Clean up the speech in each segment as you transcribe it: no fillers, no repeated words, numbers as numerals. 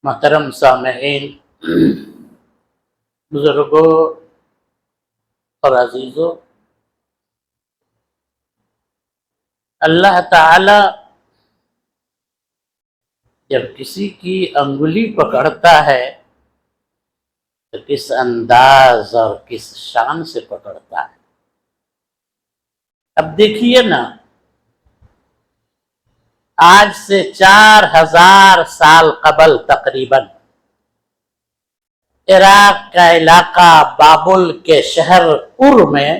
محترم سامعین، بزرگوں اور عزیزوں، اللہ تعالی جب کسی کی انگلی پکڑتا ہے تو کس انداز اور کس شان سے پکڑتا ہے۔ اب دیکھیے نا، آج سے 4000 سال قبل تقریباً عراق کا علاقہ بابل کے شہر ار میں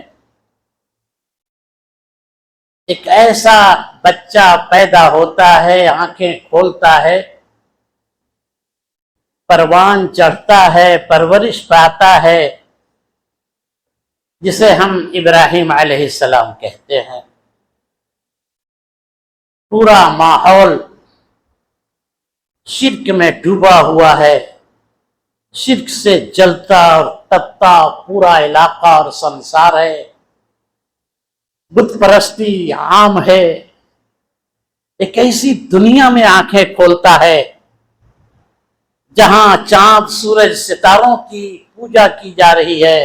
ایک ایسا بچہ پیدا ہوتا ہے، آنکھیں کھولتا ہے، پروان چڑھتا ہے، پرورش پاتا ہے، جسے ہم ابراہیم علیہ السلام کہتے ہیں۔ پورا ماحول شرک میں ڈوبا ہوا ہے، شرک سے جلتا اور تپتا پورا علاقہ اور سنسار ہے، بت پرستی عام ہے۔ ایک ایسی دنیا میں آنکھیں کھولتا ہے جہاں چاند سورج ستاروں کی پوجا کی جا رہی ہے،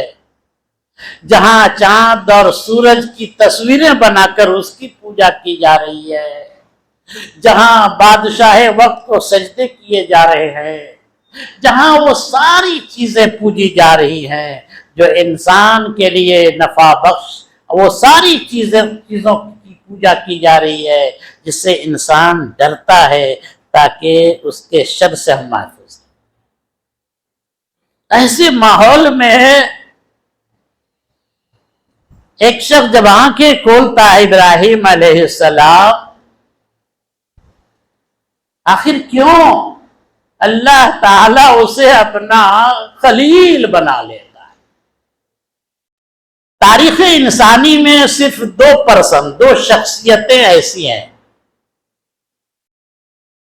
جہاں چاند اور سورج کی تصویریں بنا کر اس کی پوجا کی جا رہی ہے، جہاں بادشاہ وقت کو سجدے کیے جا رہے ہیں، جہاں وہ ساری چیزیں پوجی جا رہی ہیں جو انسان کے لیے نفع بخش، وہ ساری چیزوں کی پوجا کی جا رہی ہے جس سے انسان ڈرتا ہے تاکہ اس کے شر سے ہم محفوظ ہیں۔ ایسے ماحول میں ایک شخص جب آنکھیں کھولتا ہے، ابراہیم علیہ السلام، آخر کیوں اللہ تعالیٰ اسے اپنا خلیل بنا لیتا ہے؟ تاریخ انسانی میں صرف دو شخصیتیں ایسی ہیں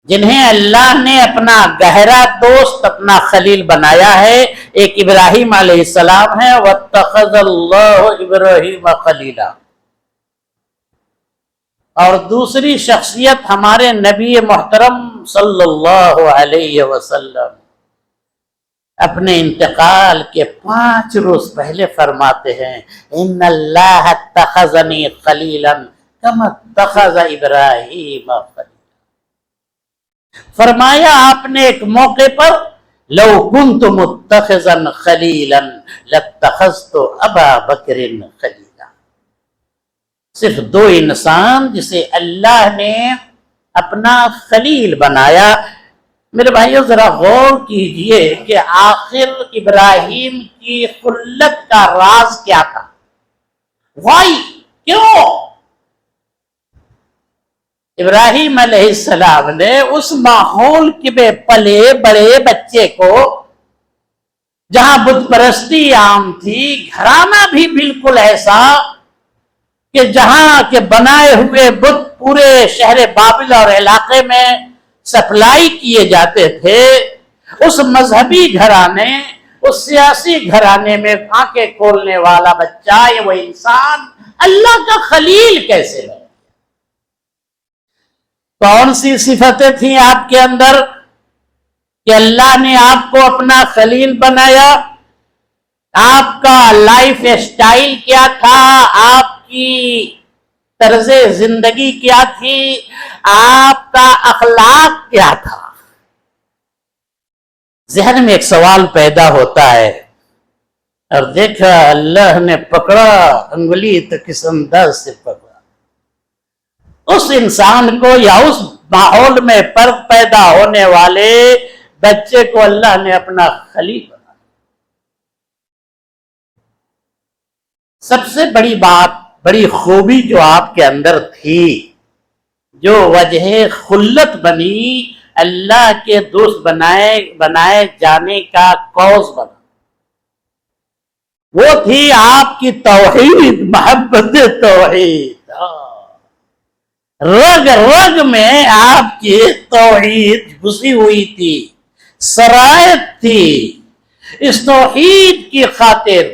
جنہیں اللہ نے اپنا گہرا دوست، اپنا خلیل بنایا ہے۔ ایک ابراہیم علیہ السلام ہے، وَاتَّخَذَ اللَّهُ إِبْرَاهِيمَ خَلِيلًا، اور دوسری شخصیت ہمارے نبی محترم صلی اللہ علیہ وسلم اپنے انتقال کے 5 روز پہلے فرماتے ہیں، ان اللہ اتخذنی خلیلا کما اتخذ ابراہیم خلیلا۔ فرمایا آپ نے ایک موقع پر، لو کنت متخذا خلیلا لاتخذت ابا بکر خلیلا۔ صرف 2 انسان جسے اللہ نے اپنا خلیل بنایا۔ میرے بھائیو ذرا غور کیجئے کہ آخر ابراہیم کی خلت کا راز کیا تھا؟ وائی؟ کیوں ابراہیم علیہ السلام نے اس ماحول میں پلے بڑے بچے کو، جہاں بت پرستی عام تھی، گھرانہ بھی بالکل ایسا کہ جہاں کے بنائے ہوئے بت پورے شہر بابل اور علاقے میں سپلائی کیے جاتے تھے، اس مذہبی گھرانے، اس سیاسی گھرانے میں آنکھیں کھولنے والا بچہ، یہ وہ انسان اللہ کا خلیل کیسے ہے؟ کون سی صفتیں تھیں آپ کے اندر کہ اللہ نے آپ کو اپنا خلیل بنایا؟ آپ کا لائف سٹائل کیا تھا؟ آپ کی طرز زندگی کیا تھی؟ آپ کا اخلاق کیا تھا؟ ذہن میں ایک سوال پیدا ہوتا ہے، اور دیکھا اللہ نے پکڑا انگلی تو کس انداز سے پکڑا؟ اس انسان کو یا اس ماحول میں پیدا ہونے والے بچے کو اللہ نے اپنا خلیل بنا۔ سب سے بڑی بات، بڑی خوبی جو آپ کے اندر تھی، جو وجہ خلت بنی، اللہ کے دوست بنائے جانے کا کوز بنا، وہ تھی آپ کی توحید، محبت توحید۔ رگ رگ میں آپ کی توحید گھسی ہوئی تھی، سرایت تھی۔ اس توحید کی خاطر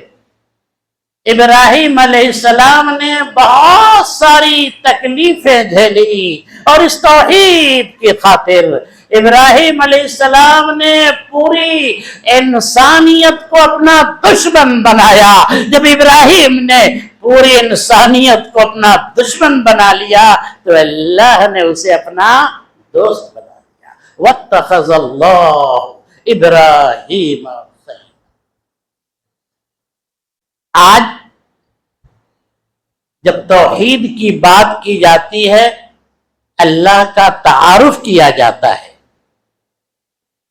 ابراہیم علیہ السلام نے بہت ساری تکلیفیں جھیلی اور اس توحید کی خاطر ابراہیم علیہ السلام نے پوری انسانیت کو اپنا دشمن بنایا. جب ابراہیم نے پوری انسانیت کو اپنا دشمن بنا لیا تو اللہ نے اسے اپنا دوست بنا لیا. واتخذ اللہ ابراہیم. آج جب توحید کی بات کی جاتی ہے، اللہ کا تعارف کیا جاتا ہے،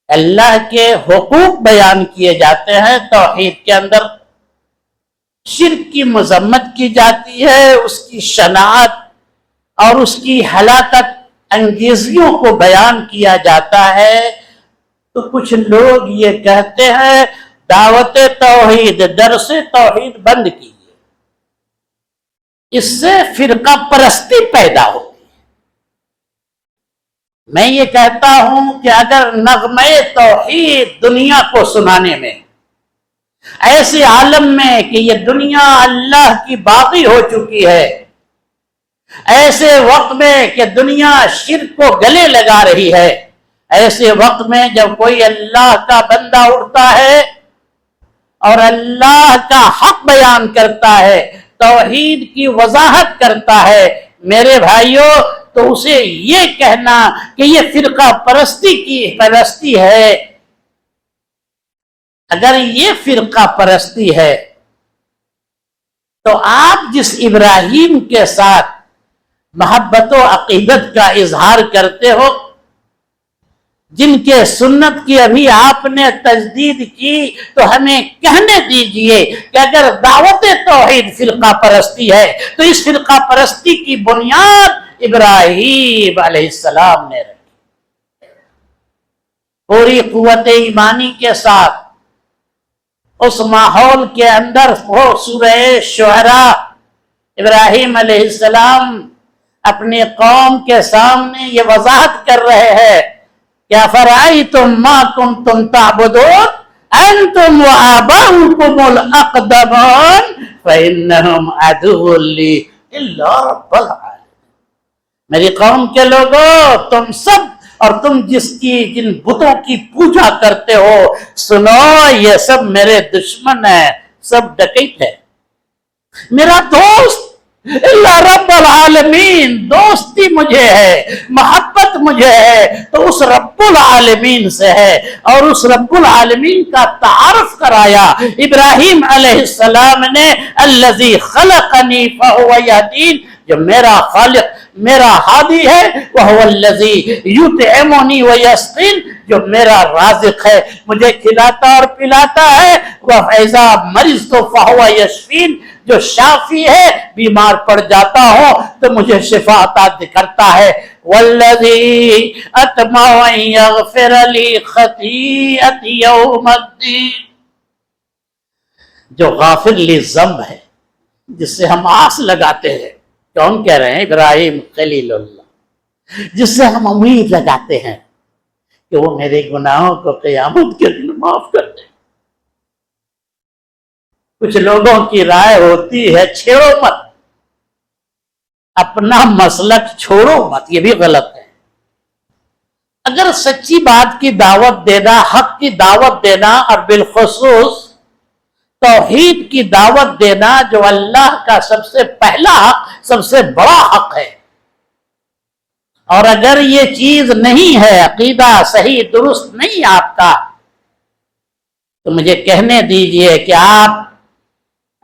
اللہ کے حقوق بیان کیے جاتے ہیں، توحید کے اندر شرک کی مذمت کی جاتی ہے، اس کی شناعت اور اس کی ہلاکت انگیزیوں کو بیان کیا جاتا ہے، تو کچھ لوگ یہ کہتے ہیں دعوت توحید، درس توحید بند کیجیے، اس سے فرقہ پرستی پیدا ہوتی ہے. میں یہ کہتا ہوں کہ اگر نغمہ توحید دنیا کو سنانے میں، ایسے عالم میں کہ یہ دنیا اللہ کی باغی ہو چکی ہے، ایسے وقت میں کہ دنیا شرک کو گلے لگا رہی ہے، ایسے وقت میں جب کوئی اللہ کا بندہ اٹھتا ہے اور اللہ کا حق بیان کرتا ہے، توحید کی وضاحت کرتا ہے، میرے بھائیوں، تو اسے یہ کہنا کہ یہ فرقہ پرستی ہے. اگر یہ فرقہ پرستی ہے تو آپ جس ابراہیم کے ساتھ محبت و عقیدت کا اظہار کرتے ہو، جن کے سنت کی ابھی آپ نے تجدید کی، تو ہمیں کہنے دیجئے کہ اگر دعوت توحید فرقہ پرستی ہے تو اس فرقہ پرستی کی بنیاد ابراہیم علیہ السلام نے رکھی. پوری قوت ایمانی کے ساتھ اس ماحول کے اندر وہ سورہ شعراء ابراہیم علیہ السلام اپنی قوم کے سامنے یہ وضاحت کر رہے ہیں کیا فرأیتم ما کنتم تعبدون انتم وآباؤکم الاقدمون فإنہم عدو لی الا رب العالمین. میری قوم کے لوگوں، تم سب اور تم جن بتوں کی پوجا کرتے ہو، سنو یہ سب میرے دشمن ہیں، سب ڈکیت ہے. میرا دوست اللہ رب العالمین، دوستی مجھے ہے، محبت مجھے ہے تو اس رب العالمین سے ہے، اور اس رب العالمین کا تعارف کرایا ابراہیم علیہ السلام نے. الذی خلقنی فہو یہدین، جو میرا خالق میرا ہادی ہے، وہو الذی یطعمنی ویسقین، جو میرا رازق ہے، مجھے کھلاتا اور پلاتا ہے. وَإِذَا مَرِضْتُ فَهُوَ يَشْفِينِ، جو شافی ہے، بیمار پڑ جاتا ہوں تو مجھے شفا عطا کرتا ہے. وَالَّذِي أَطْمَعُ أَن يَغْفِرَ لِي خَطِيئَتِي يَوْمَ الدِّينِ، جو غافر للذنب ہے، جس سے ہم آس لگاتے ہیں. کون کہہ رہے ہیں؟ ابراہیم خلیل اللہ، جس سے ہم امید لگاتے ہیں کہ وہ میرے گناہوں کو قیامت کے دن معاف کر دے. کچھ لوگوں کی رائے ہوتی ہے چھیڑو مت، اپنا مسلک چھوڑو مت، یہ بھی غلط ہے. اگر سچی بات کی دعوت دینا، حق کی دعوت دینا، اور بالخصوص توحید کی دعوت دینا جو اللہ کا سب سے پہلا حق، سب سے بڑا حق ہے، اور اگر یہ چیز نہیں ہے، عقیدہ صحیح درست نہیں آپ کا، تو مجھے کہنے دیجئے کہ آپ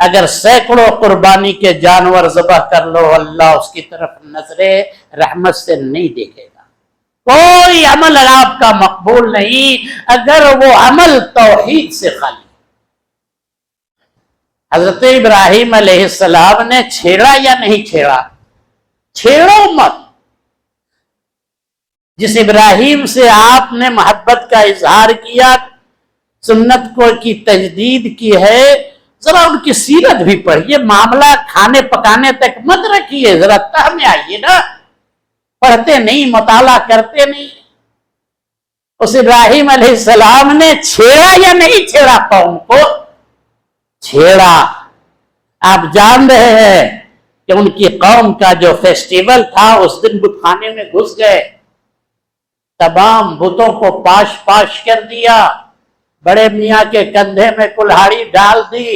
اگر سینکڑوں قربانی کے جانور ذبح کر لو، اللہ اس کی طرف نظر رحمت سے نہیں دیکھے گا. کوئی عمل آپ کا مقبول نہیں اگر وہ عمل توحید سے خالی. حضرت ابراہیم علیہ السلام نے چھیڑا یا نہیں چھیڑا؟ چھیڑو مت. جس ابراہیم سے آپ نے محبت کا اظہار کیا، سنت کو کی تجدید کی ہے، ذرا ان کی سیرت بھی پڑھیے. معاملہ کھانے پکانے تک مت رکھیے، ذرا تہ میں آئیے نا. پڑھتے نہیں، مطالعہ کرتے نہیں. اس ابراہیم علیہ السلام نے چھیڑا یا نہیں چھیڑا قوم کو؟ چھیڑا. آپ جان رہے ہیں کہ ان کی قوم کا جو فیسٹیول تھا اس دن بت خانے میں گھس گئے، تمام بتوں کو پاش پاش کر دیا، بڑے میاں کے کندھے میں کلہاڑی ڈال دی،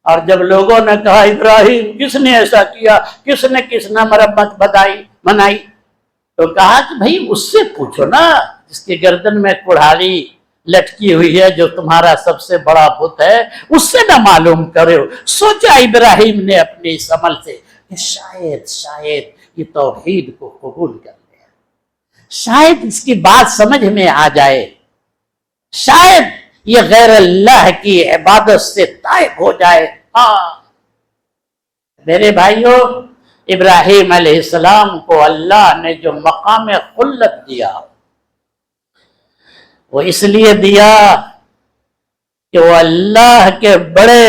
اور جب لوگوں نے کہا ابراہیم کس نے ایسا کیا، کس نے مرمت منائی، تو کہا کہ بھائی اس سے پوچھو نا جس کی گردن میں کلہاڑی لٹکی ہوئی ہے، جو تمہارا سب سے بڑا بت ہے، اس سے نہ معلوم کرو۔ سوچا ابراہیم نے اپنے اس عمل سے کہ شاید یہ توحید کو قبول کر لے، شاید اس کی بات سمجھ میں آ جائے، شاید یہ غیر اللہ کی عبادت سے تائب ہو جائے۔ ہاں میرے بھائیوں، ابراہیم علیہ السلام کو اللہ نے جو مقام خلت دیا وہ اس لیے دیا کہ وہ اللہ کے بڑے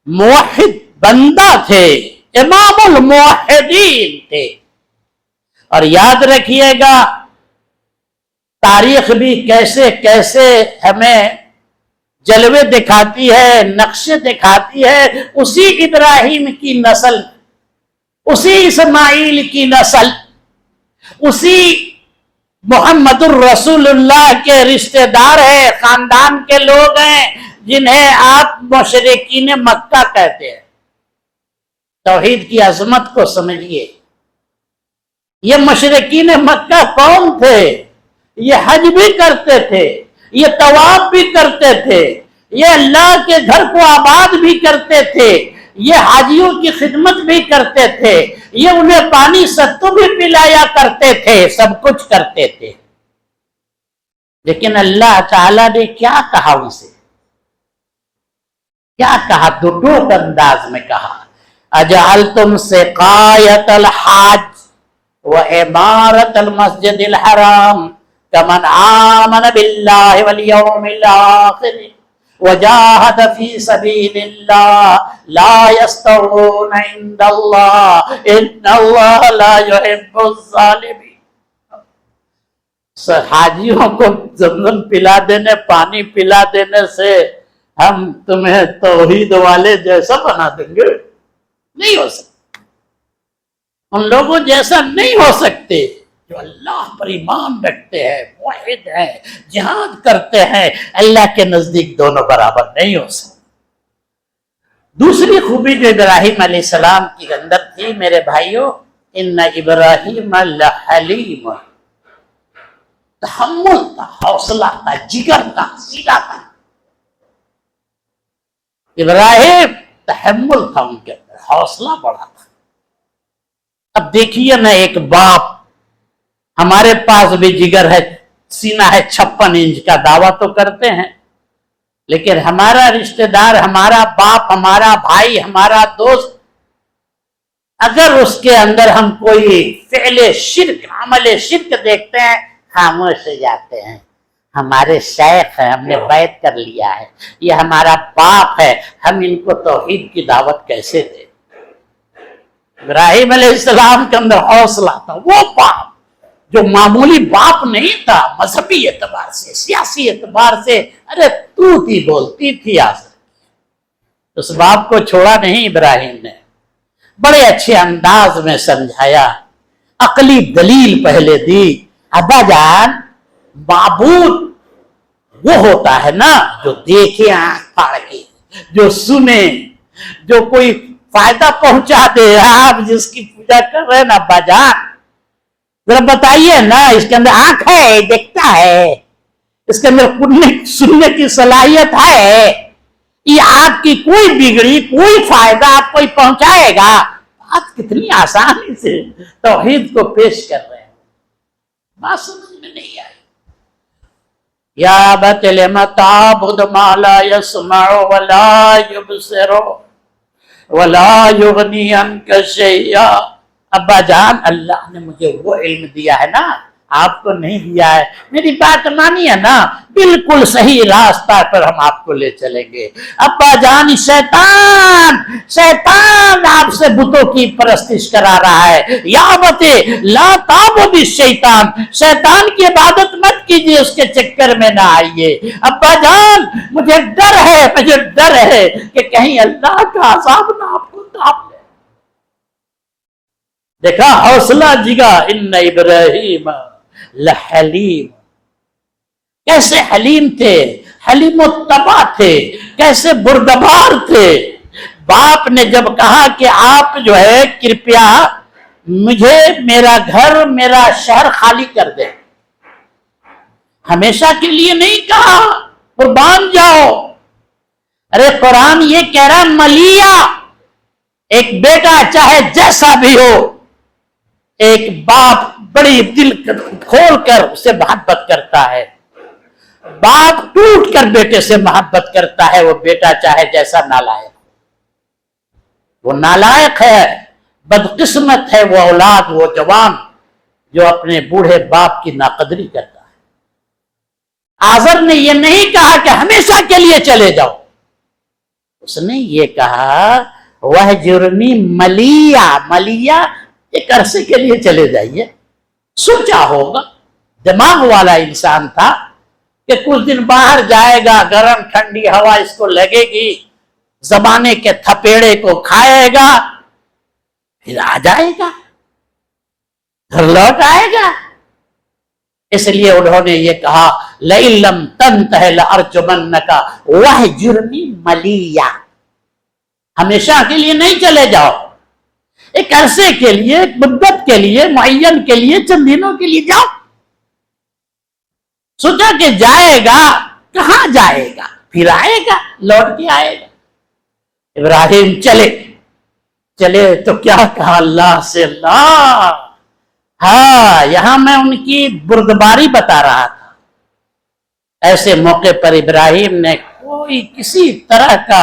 موحد بندہ تھے، امام الموحدین تھے۔ اور یاد رکھیے گا تاریخ بھی کیسے کیسے ہمیں جلوے دکھاتی ہے، نقشے دکھاتی ہے، اسی ابراہیم کی نسل، اسی اسماعیل کی نسل، اسی محمد الرسول اللہ کے رشتہ دار ہیں، خاندان کے لوگ ہیں جنہیں آپ مشرکین مکہ کہتے ہیں۔ توحید کی عظمت کو سمجھیے، یہ مشرکین مکہ کون تھے؟ یہ حج بھی کرتے تھے، یہ طواف بھی کرتے تھے، یہ اللہ کے گھر کو آباد بھی کرتے تھے، یہ حاجیوں کی خدمت بھی کرتے تھے، یہ انہیں پانی ستو بھی پلایا کرتے تھے، سب کچھ کرتے تھے۔ لیکن اللہ تعالیٰ نے کیا کہا ان سے؟ کیا کہا؟ دو ٹوک انداز میں کہا، اجعلتم سقایت الحاج وعمارت المسجد الحرام کمن آمن باللہ والیوم الآخر وجاہد فی سبیل اللہ لا یستوون عند اللہ ان اللہ لا يحب الظالمین۔ حاجیوں کو زمزم پلا دینے، پانی پلا دینے سے ہم تمہیں توحید والے جیسا بنا دیں گے؟ نہیں ہو سکتے، ان لوگوں جیسا نہیں ہو سکتے جو اللہ پر ایمان رکھتے ہیں، موحد ہیں، جہاد کرتے ہیں۔ اللہ کے نزدیک دونوں برابر نہیں ہو سکتے۔ دوسری خوبی جو ابراہیم علیہ السلام کی اندر تھی میرے بھائیوں، ان ابراہیم لحلیم، تحمل تھا، حوصلہ تھا، جگر تھا، سیدھا تھا۔ ابراہیم تحمل تھا ان کے اندر، حوصلہ بڑا تھا۔ اب دیکھیے نا، ایک باپ، ہمارے پاس بھی جگر ہے، سینہ ہے 56 انچ کا، دعویٰ تو کرتے ہیں، لیکن ہمارا رشتہ دار، ہمارا باپ، ہمارا بھائی، ہمارا دوست، اگر اس کے اندر ہم کوئی فعل شرک، عمل شرک دیکھتے ہیں، خاموش ہو جاتے ہیں۔ ہمارے شیخ ہیں، ہم نے بیعت کر لیا ہے، یہ ہمارا باپ ہے، ہم ان کو توحید کی دعوت کیسے دیں؟ ابراہیم علیہ السلام کے اندر حوصلہ تھا، وہ باپ جو معمولی باپ نہیں تھا، مذہبی اعتبار سے، سیاسی اعتبار سے، ارے تو تھی بولتی تھی آسر۔ اس باپ کو چھوڑا نہیں ابراہیم نے، بڑے اچھے انداز میں سمجھایا، عقلی دلیل پہلے دی۔ ابا جان، معبود وہ ہوتا ہے نا جو دیکھے آنکھ پھاڑ کے، جو سنے، جو کوئی فائدہ پہنچا دے۔ آپ جس کی پوجا کر رہے ہیں نا ابا جان، ذرا بتائیے نا، اس کے اندر آنکھ ہے، دیکھتا ہے، اس کے اندر سننے کی صلاحیت ہے، یہ آپ کی کوئی بگڑی، کوئی فائدہ آپ کو پہنچائے گا؟ بات کتنی آسانی سے توحید کو پیش کر رہے ہیں، بات سمجھ میں نہیں آئی۔ یا ابت لم تعبد ما لا يسمع ولا يبصر ولا یغنی عنک شیئا۔ ابا جان، اللہ نے مجھے وہ علم دیا ہے نا، آپ کو نہیں دیا ہے، میری بات مانیے نا، بالکل صحیح راستہ پر ہم آپ کو لے چلیں گے۔ ابا جان، شیطان آپ سے بتوں کی پرستش کرا رہا ہے۔ یا ابت لا تعبد الشیطان، شیطان کی عبادت مت مت کیجیے، اس کے چکر میں نہ آئیے۔ ابا جان مجھے ڈر ہے کہ کہیں اللہ کا عذاب نہ آپ کو ڈانپ لے۔ دیکھا حوصلہ جگا، ان ابراہیم لحلیم، کیسے حلیم تھے، حلیم الطبع تھے، کیسے بردبار تھے۔ باپ نے جب کہا کہ آپ جو ہے کرپیا مجھے میرا گھر میرا شہر خالی کر دے، ہمیشہ کے لیے نہیں کہا قربان جاؤ۔ ارے قرآن یہ کہہ رہا ملیا، ایک بیٹا چاہے جیسا بھی ہو، ایک باپ بڑی دل کھول کر اسے محبت کرتا ہے، باپ ٹوٹ کر بیٹے سے محبت کرتا ہے، وہ بیٹا چاہے جیسا نالائق، وہ نالائق ہے، بدقسمت ہے وہ اولاد، وہ جوان جو اپنے بوڑھے باپ کی ناقدری کرتا ہے۔ آزر نے یہ نہیں کہا کہ ہمیشہ کے لیے چلے جاؤ، اس نے یہ کہا وہجرنی ملیا، ملیا ایک عرصے کے لیے چلے جائیے۔ سوچا ہوگا، دماغ والا انسان تھا کہ کچھ دن باہر جائے گا، گرم ٹھنڈی ہوا اس کو لگے گی، زمانے کے تھپیڑے کو کھائے گا، پھر آ جائے گا، گھر لوٹ آئے گا۔ اس لیے انہوں نے یہ کہا لَإِن لَّمْ تَنْتَهِ لَأَرْجُمَنَّكَ وَاهْجُرْنِي مَلِيًّا، ہمیشہ کے لیے نہیں چلے جاؤ، ایک عرصے کے لیے، ایک مدت کے لیے، معین کے لیے، چند دنوں کے لیے جاؤ۔ سوچا کہ جائے گا، کہاں جائے گا، پھر آئے گا، لوٹ کے آئے گا۔ ابراہیم چلے تو کیا کہا اللہ سے، اللہ ہاں یہاں میں ان کی بردباری بتا رہا تھا۔ ایسے موقع پر ابراہیم نے کوئی کسی طرح کا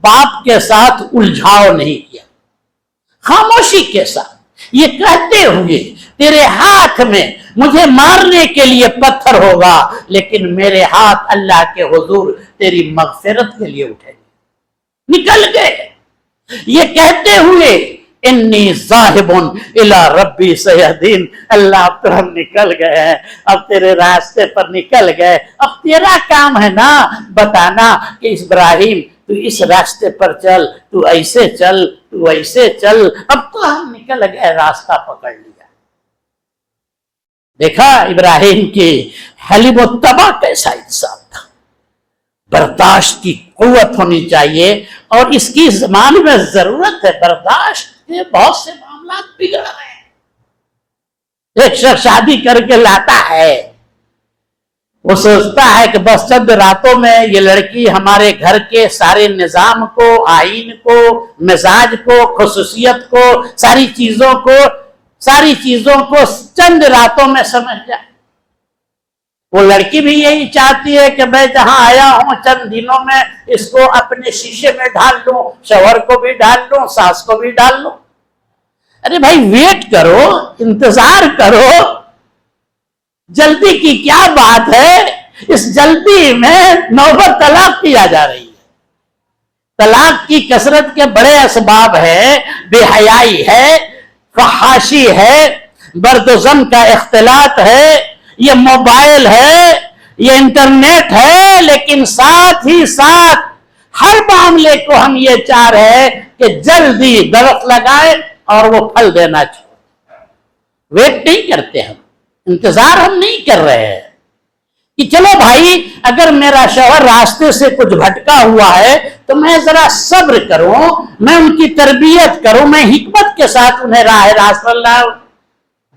باپ کے ساتھ الجھاؤ نہیں کیا، خاموشی کے ساتھ یہ کہتے ہوئے تیرے ہاتھ میں مجھے مارنے کے لیے پتھر ہوگا، لیکن میرے ہاتھ اللہ کے حضور تیری مغفرت کے لیے اٹھے گے۔ نکل گئے یہ کہتے ہوئے انی ذاہب الی ربی سیہدین، اللہ اب تو ہم نکل گئے ہیں، اب تیرے راستے پر نکل گئے، اب تیرا کام ہے نا بتانا کہ ابراہیم تو اس راستے پر چل، تو ایسے چل، تو ایسے چل، اب تو ہم نکل گئے، راستہ پکڑ لیا۔ دیکھا ابراہیم کی حلیم الطبع کیسا انسان تھا، برداشت کی قوت ہونی چاہیے، اور اس کی زمانے میں ضرورت ہے۔ برداشت کے بہت سے معاملات بگڑ رہے ہیں۔ ایک شخص شادی کر کے لاتا ہے، وہ سوچتا ہے کہ بس چند راتوں میں یہ لڑکی ہمارے گھر کے سارے نظام کو، آئین کو، مزاج کو، خصوصیت کو، ساری چیزوں کو چند راتوں میں سمجھ جائے۔ وہ لڑکی بھی یہی چاہتی ہے کہ میں جہاں آیا ہوں چند دنوں میں اس کو اپنے شیشے میں ڈال لوں، شوہر کو بھی ڈال لوں، ساس کو بھی ڈال لوں۔ ارے بھائی ویٹ کرو، انتظار کرو، جلدی کی کیا بات ہے؟ اس جلدی میں نوبت طلاق کی آ جا رہی ہے۔ طلاق کی کثرت کے بڑے اسباب ہے، بے حیائی ہے، فحاشی ہے، مرد و زن کا اختلاط ہے، یہ موبائل ہے، یہ انٹرنیٹ ہے، لیکن ساتھ ہی ساتھ ہر معاملے کو ہم یہ چاہ رہے ہیں کہ جلدی درخت لگائے اور وہ پھل دینا چاہیے۔ ویٹ نہیں کرتے، ہم انتظار ہم نہیں کر رہے ہیں کہ چلو بھائی اگر میرا شوہر راستے سے کچھ بھٹکا ہوا ہے تو میں ذرا صبر کروں، میں ان کی تربیت کروں، میں حکمت کے ساتھ انہیں راہ راست پر لاؤں۔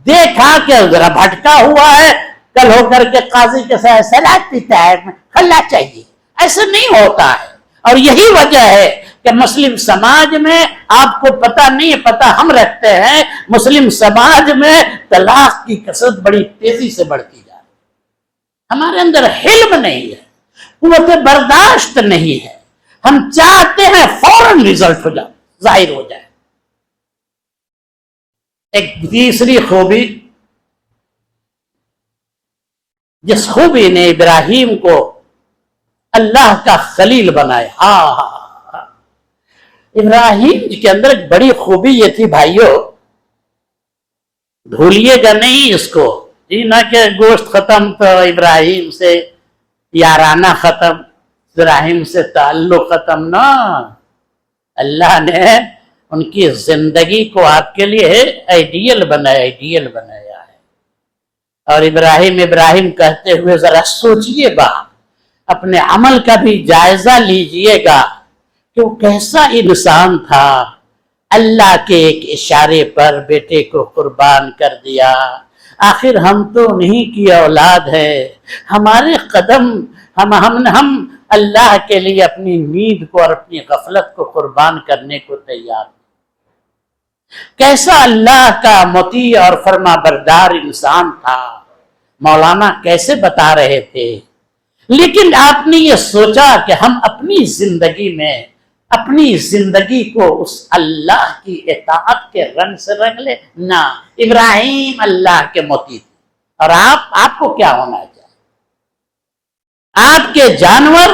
دیکھا کہ ذرا بھٹکا ہوا ہے، کل ہو کر کے قاضی کے ساتھ سلاد پیتا ہے، کھلا چاہیے، ایسے نہیں ہوتا ہے۔ اور یہی وجہ ہے کہ مسلم سماج میں آپ کو پتہ نہیں، پتہ ہم رکھتے ہیں، مسلم سماج میں طلاق کی کثرت بڑی تیزی سے بڑھتی جا رہی ہے۔ ہمارے اندر حلم نہیں ہے، قوت برداشت نہیں ہے، ہم چاہتے ہیں فوراً رزلٹ ہو جائے، ظاہر ہو جائے۔ ایک تیسری خوبی جس خوبی نے ابراہیم کو اللہ کا خلیل بنایا، ابراہیم کے اندر ایک بڑی خوبی یہ تھی بھائیوں، بھولیے گا نہیں اس کو، یہ نہ کہ گوشت ختم تو ابراہیم سے یارانہ ختم، ابراہیم سے تعلق ختم، نہ، اللہ نے ان کی زندگی کو آپ کے لیے آئیڈیل بنایا ہے۔ اور ابراہیم کہتے ہوئے ذرا سوچئے گا، اپنے عمل کا بھی جائزہ لیجئے گا کہ وہ کیسا انسان تھا، اللہ کے ایک اشارے پر بیٹے کو قربان کر دیا۔ آخر ہم تو انہیں کی اولاد ہے، ہمارے قدم ہم اللہ کے لیے اپنی نیند کو اور اپنی غفلت کو قربان کرنے کو تیار ہیں۔ کیسا اللہ کا مطیع اور فرما بردار انسان تھا، مولانا کیسے بتا رہے تھے۔ لیکن آپ نے یہ سوچا کہ ہم اپنی زندگی کو اس اللہ کی اطاعت کے رنگ سے رنگ لے؟ نہ، ابراہیم اللہ کے مطیع تھے۔ اور آپ کو کیا ہونا چاہیے؟ آپ کے جانور،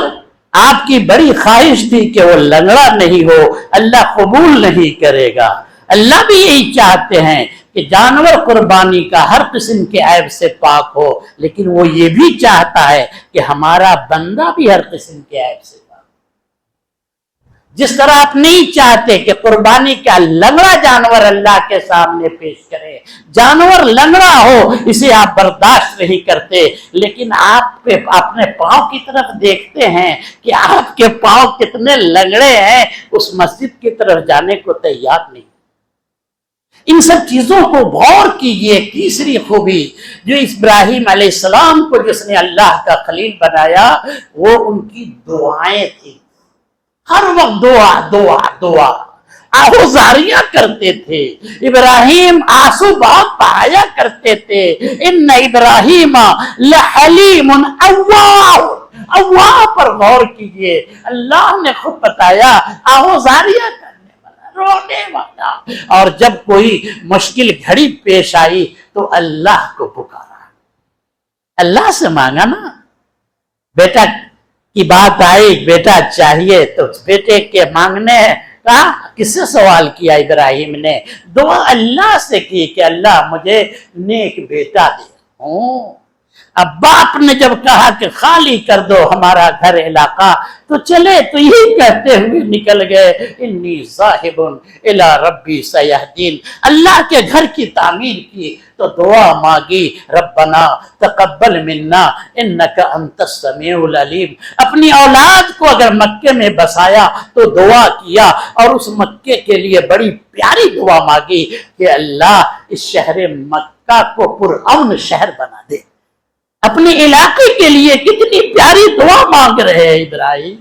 آپ کی بڑی خواہش تھی کہ وہ لنگڑا نہیں ہو، اللہ قبول نہیں کرے گا۔ اللہ بھی یہی چاہتے ہیں کہ جانور قربانی کا ہر قسم کے عیب سے پاک ہو، لیکن وہ یہ بھی چاہتا ہے کہ ہمارا بندہ بھی ہر قسم کے عیب سے پاک ہو۔ جس طرح آپ نہیں چاہتے کہ قربانی کا لنگڑا جانور اللہ کے سامنے پیش کرے، جانور لنگڑا ہو اسے آپ برداشت نہیں کرتے، لیکن آپ اپنے پاؤں کی طرف دیکھتے ہیں کہ آپ کے پاؤں کتنے لنگڑے ہیں، اس مسجد کی طرف جانے کو تیار نہیں۔ ان سب چیزوں کو غور کیجئے۔ تیسری خوبی جو ابراہیم علیہ السلام کو جس نے اللہ کا خلیل بنایا، وہ ان کی دعائیں تھیں۔ ہر وقت دعا آہوزاریاں کرتے تھے۔ ابراہیم آنسو بہت بہایا کرتے تھے۔ ان ابراہیم لحلیم اواب پر غور کیجئے، اللہ نے خود بتایا آہوزاریاں کرنے والا، رونے والا، اور جب کوئی مشکل گھڑی پیش آئی تو اللہ کو پکارا، اللہ سے مانگا نا۔ بیٹا کی بات آئی، بیٹا چاہیے تو بیٹے کے مانگنے کا کس سے سوال کیا ابراہیم نے؟ دعا اللہ سے کی کہ اللہ مجھے نیک بیٹا دے۔ اب باپ نے جب کہا کہ خالی کر دو ہمارا گھر علاقہ تو چلے تو یہی کہتے ہوئے نکل گئے، انی ذاہب الی ربی سیہدین۔ اللہ کے گھر کی تعمیر کی تو دعا مانگی، ربنا تقبل منا انک انت السمیع العلیم۔ اپنی اولاد کو اگر مکے میں بسایا تو دعا کیا، اور اس مکے کے لیے بڑی پیاری دعا مانگی کہ اللہ اس شہر مکہ کو پرامن شہر بنا دے۔ اپنے علاقے کے لیے کتنی پیاری دعا مانگ رہے ہیں ابراہیم۔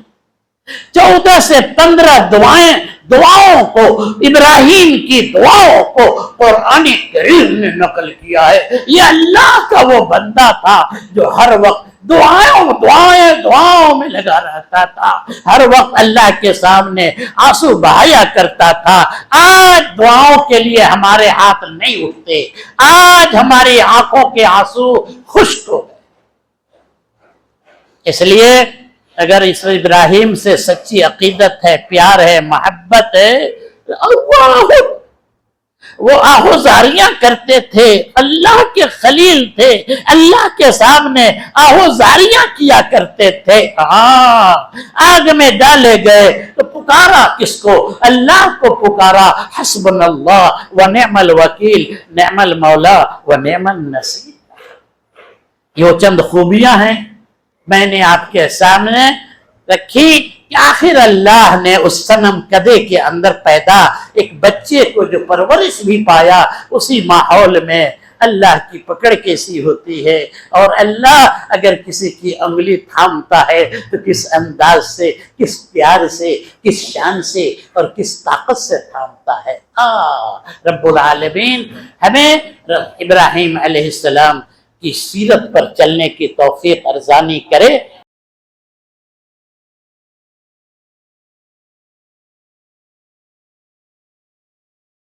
14 سے 15 دعاؤں کو، ابراہیم کی دعاؤں کو قرآن کریم نے نقل کیا ہے۔ یہ اللہ کا وہ بندہ تھا جو ہر وقت دعاؤں میں لگا رہتا تھا، ہر وقت اللہ کے سامنے آنسو بہایا کرتا تھا۔ آج دعاؤں کے لیے ہمارے ہاتھ نہیں اٹھتے، آج ہماری آنکھوں کے آنسو خشک ہو گئے۔ اس لیے اگر اس ابراہیم سے سچی عقیدت ہے، پیار ہے، محبت ہے، وہ آہوزاریاں کرتے تھے، اللہ کے خلیل تھے، اللہ کے سامنے آہوزاریاں کیا کرتے تھے۔ آگ میں ڈالے گئے تو پکارا کس کو؟ اللہ کو پکارا، حسبنا اللہ و نعم الوکیل، نعم المولا و نعم النصیر۔ یہ چند خوبیاں ہیں میں نے آپ کے سامنے رکھی کہ آخر اللہ نے اس صنم کدے کے اندر پیدا ایک بچے کو جو پرورش بھی پایا، اسی ماحول میں اللہ کی پکڑ کیسی ہوتی ہے، اور اللہ اگر کسی کی انگلی تھامتا ہے تو کس انداز سے، کس پیار سے، کس شان سے اور کس طاقت سے تھامتا ہے۔ رب العالمین ہمیں ابراہیم علیہ السلام کی سیرت پر چلنے کی توفیق ارزانی کرے۔